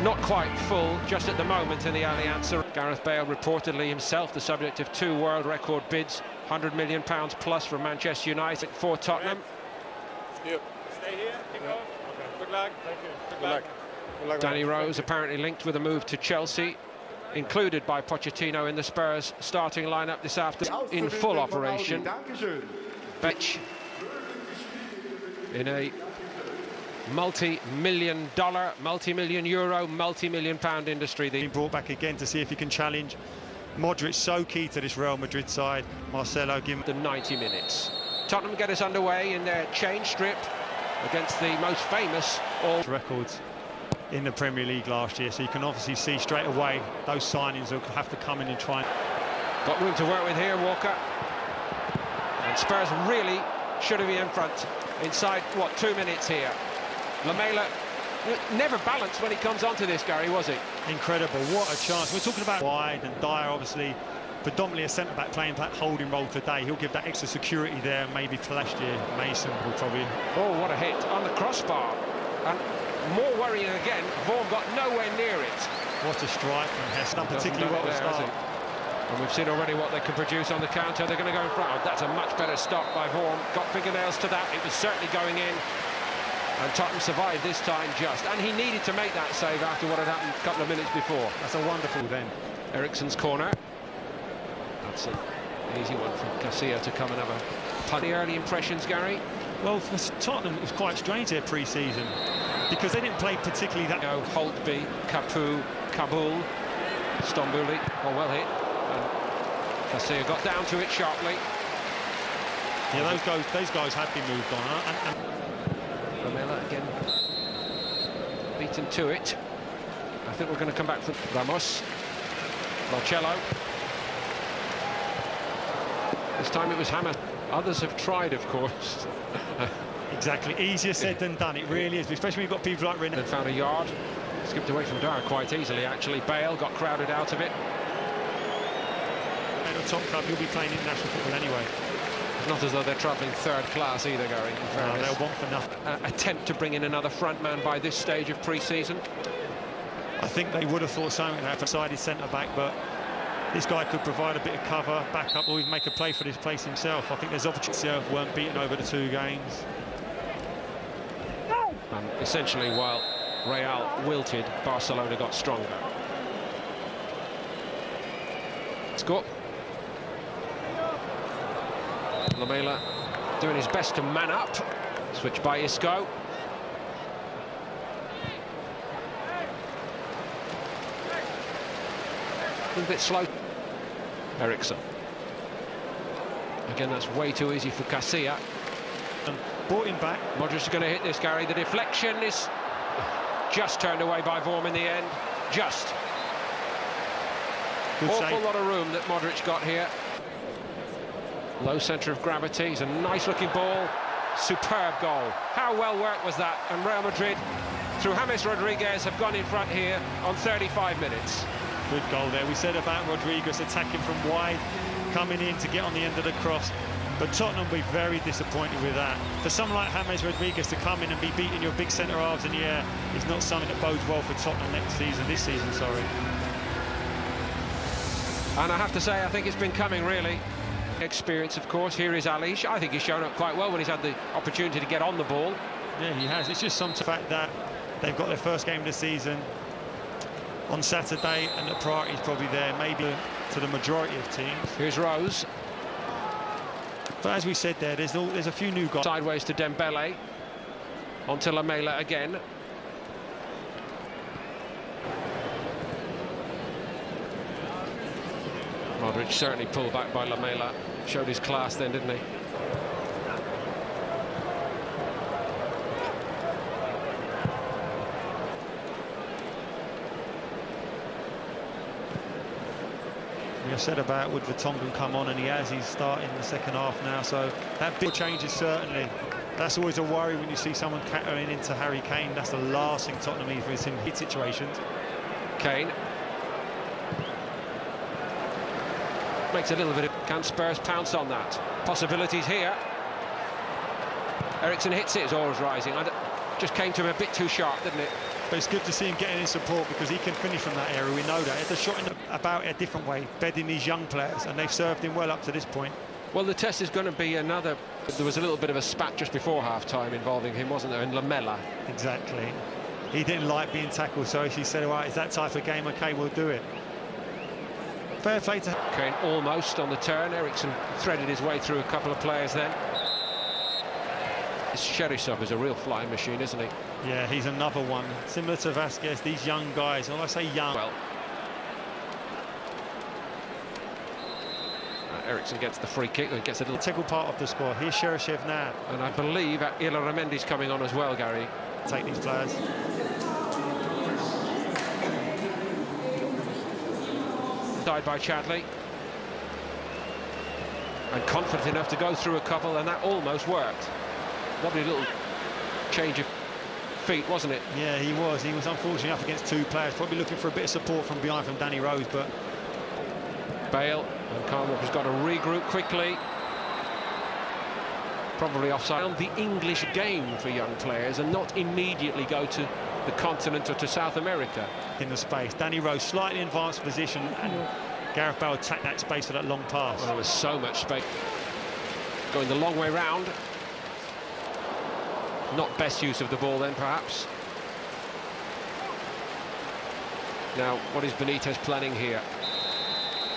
not quite full just at the moment in the Allianz. Gareth Bale reportedly himself the subject of 2 world record bids, £100 million plus from Manchester United for Tottenham. Yep. Stay here, kick off. Okay. Good luck. Thank you. Good luck. Good luck. Danny Rose apparently linked with a move to Chelsea, included by Pochettino in the Spurs starting lineup this afternoon in full operation. Bench in a multi-million dollar, multi-million euro, multi-million pound industry. Being brought back again to see if he can challenge Modric, so key to this Real Madrid side. Marcelo give him the 90 minutes. Tottenham get us underway in their change strip against the most famous all records in the Premier League last year, so you can obviously see straight away those signings will have to come in and try. Got room to work with here, Walker. And Spurs really should have been in front inside, what, 2 minutes here. Lamela never balanced when he comes onto this, Gary, was he? Incredible, what a chance. We're talking about wide, and Dyer obviously predominantly a centre-back playing that holding role today. He'll give that extra security there. Maybe last year Mason will probably... Oh, what a hit on the crossbar. And more worrying again, Vaughan got nowhere near it. What a strike from Heston, particularly what was start. And we've seen already what they can produce on the counter. They're going to go in front. Oh, that's a much better stop by Vaughan. Got fingernails to that. It was certainly going in. And Tottenham survived this time just. And he needed to make that save after what had happened a couple of minutes before. That's a wonderful then. Eriksen's corner. That's an easy one from Garcia to come and have a punt. The early impressions, Gary? Well, for Tottenham, it was quite strange their pre-season, because they didn't play particularly that... Holtby, Capu, Kabul, Stambouli, oh, well hit. And Garcia got down to it sharply. Yeah, those guys have been moved on. Lamela again beaten to it. I think we're going to come back for Ramos. Marcello. This time it was Hammer. Others have tried, of course. Exactly, easier said than done. It really is, especially when you've got people like Renan. And found a yard. Skipped away from Dyer quite easily, actually. Bale got crowded out of it. At a top club, you'll be playing international football anyway. It's not as though they're travelling third class either, Gary. No, they'll want for nothing. Attempt to bring in another front man by this stage of pre-season. I think they would have thought something would happen. Sided centre-back, but this guy could provide a bit of cover, back up, or even make a play for this place himself. I think there's opportunity. Weren't beaten over the 2 games. And essentially, while Real wilted, Barcelona got stronger. Score. Lamela doing his best to man up. Switch by Isco. A little bit slow. Eriksen. Again, that's way too easy for Garcia. And brought him back. Modric is going to hit this, Gary. The deflection is just turned away by Vaughan in the end. Just. Good Awful save. lot of room that Modric got here. Low centre of gravity. It's a nice-looking ball. Superb goal. How well worked was that? And Real Madrid, through James Rodriguez, have gone in front here on 35 minutes. Good goal there. We said about Rodriguez attacking from wide, coming in to get on the end of the cross. But Tottenham will be very disappointed with that. For someone like James Rodriguez to come in and be beating your big centre-halves in the air is not something that bodes well for Tottenham this season, sorry. And I have to say, I think it's been coming, really. Experience, of course. Here is Ali. I think he's shown up quite well when he's had the opportunity to get on the ball. Yeah, he has. It's just some fact that they've got their first game of the season on Saturday, and the priority is probably there, maybe to the majority of teams. Here's Rose. But as we said there, there's a few new guys. Sideways to Dembele. Onto Lamela again. Modric certainly pulled back by Lamela. Showed his class then, didn't he? We said about would Vertonghen come on, and he has. He's starting the second half now, so that big changes certainly. That's always a worry when you see someone catering into Harry Kane. That's the last thing Tottenham need is in hit situations. Kane makes a little bit of... Can Spurs pounce on that? Possibilities here. Eriksen hits it, it's always rising. Just came to him a bit too sharp, didn't it? But it's good to see him getting in support because he can finish from that area. We know that. It's a shot about a different way, bedding these young players, and they've served him well up to this point. Well, the test is going to be another. There was a little bit of a spat just before half-time involving him, wasn't there, in Lamela? Exactly. He didn't like being tackled, so he said, all right, it's that type of game, OK, we'll do it. Fair play to... Kane almost on the turn. Eriksson threaded his way through a couple of players then. Cheryshev is a real flying machine, isn't he? Yeah, he's another one. Similar to Vasquez, these young guys, and when I say young... Well, Eriksson gets the free kick and gets a little... Integral part of the squad. Here's Cheryshev now. And I believe Illaramendi's coming on as well, Gary. Take these players. Died by Chadley. And confident enough to go through a couple, and that almost worked. Lovely little change of feet, wasn't it? Yeah, he was. He was unfortunately up against two players. Probably looking for a bit of support from behind from Danny Rose, but... Bale, and Kyle Walker's got to regroup quickly. Probably offside. The English game for young players and not immediately go to the continent or to South America. In the space. Danny Rose slightly advanced position, and Gareth Bale attacked that space for that long pass. Well, there was so much space. Going the long way round. Not best use of the ball then, perhaps. Now, what is Benitez planning here?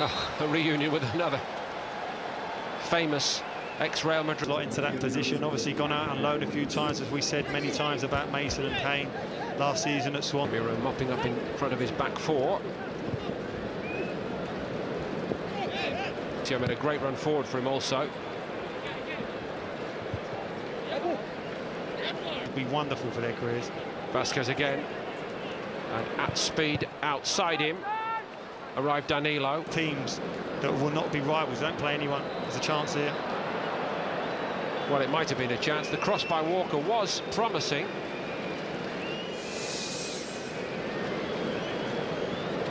Oh, a reunion with another famous ex-Real Madrid. Lot into that position. Obviously gone out on loan a few times, as we said many times about Mason and Kane last season at Swan. Miro mopping up in front of his back four. Tio made a great run forward for him also. It'd be wonderful for their careers. Vasquez again, and at speed outside him arrived Danilo. Teams that will not be rivals, don't play anyone. There's a chance here. Well, it might have been a chance. The cross by Walker was promising.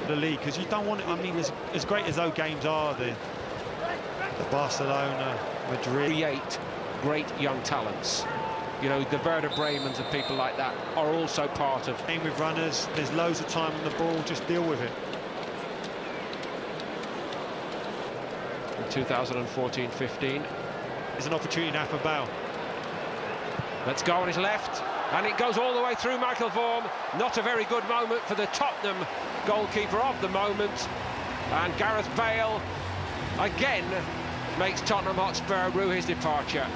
The league, because you don't want it. I mean, as great as those games are, the Barcelona, Madrid, Create great young talents. You know, the Werder Bremens and people like that are also part of... Playing with runners, there's loads of time on the ball, just deal with it. In 2014-15. There's an opportunity now for Bale. Let's go on his left, and it goes all the way through Michael Vorm. Not a very good moment for the Tottenham goalkeeper of the moment. And Gareth Bale, again, makes Tottenham Hotspur rue his departure.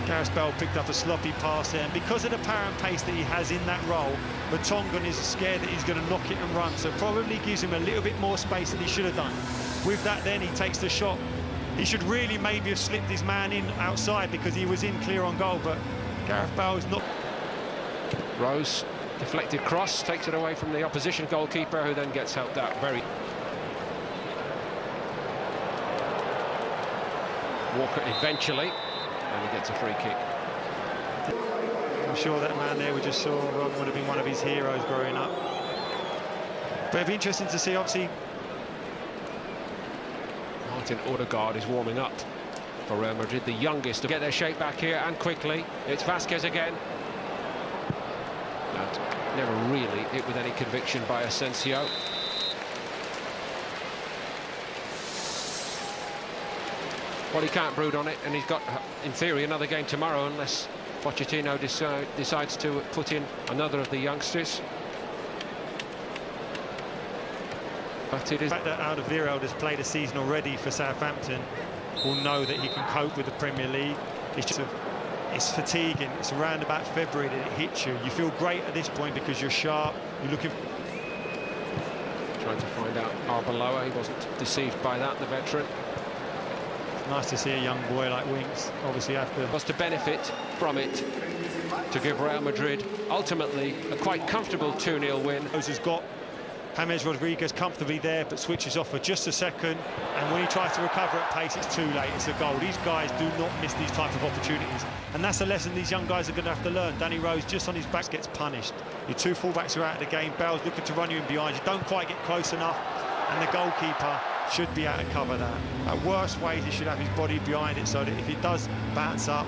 Gareth Bale picked up a sloppy pass there, and because of the power and pace that he has in that role, Vertonghen is scared that he's going to knock it and run, so probably gives him a little bit more space than he should have done. With that then, he takes the shot. He should really maybe have slipped his man in outside because he was in clear on goal, but Gareth Bale is not... Rose, deflected cross, takes it away from the opposition goalkeeper, who then gets helped out very... Walker eventually, and he gets a free kick. I'm sure that man there we just saw would have been one of his heroes growing up. But it'd be interesting to see, obviously... Martin Odegaard is warming up for Real Madrid, the youngest to get their shape back here, and quickly. It's Vasquez again. And never really hit with any conviction by Asensio. Well, he can't brood on it, and he's got, in theory, another game tomorrow, unless Pochettino decides to put in another of the youngsters. But it is... The fact that Alderweireld has played a season already for Southampton will know that he can cope with the Premier League. It's fatiguing. It's around about February that it hits you. You feel great at this point because you're sharp. You're looking... Trying to find out Arbeloa. He wasn't deceived by that, the veteran. Nice to see a young boy like Winks, obviously after... Was to benefit from it, to give Real Madrid ultimately a quite comfortable 2-0 win. Has got James Rodriguez comfortably there, but switches off for just a second, and when he tries to recover at pace, it's too late. It's a goal. These guys do not miss these types of opportunities, and that's a lesson these young guys are going to have to learn. Danny Rose, just on his back, gets punished. Your two fullbacks are out of the game. Bale's looking to run you in behind. You don't quite get close enough, and the goalkeeper should be able to cover that. At worst ways, he should have his body behind it so that if he does bounce up,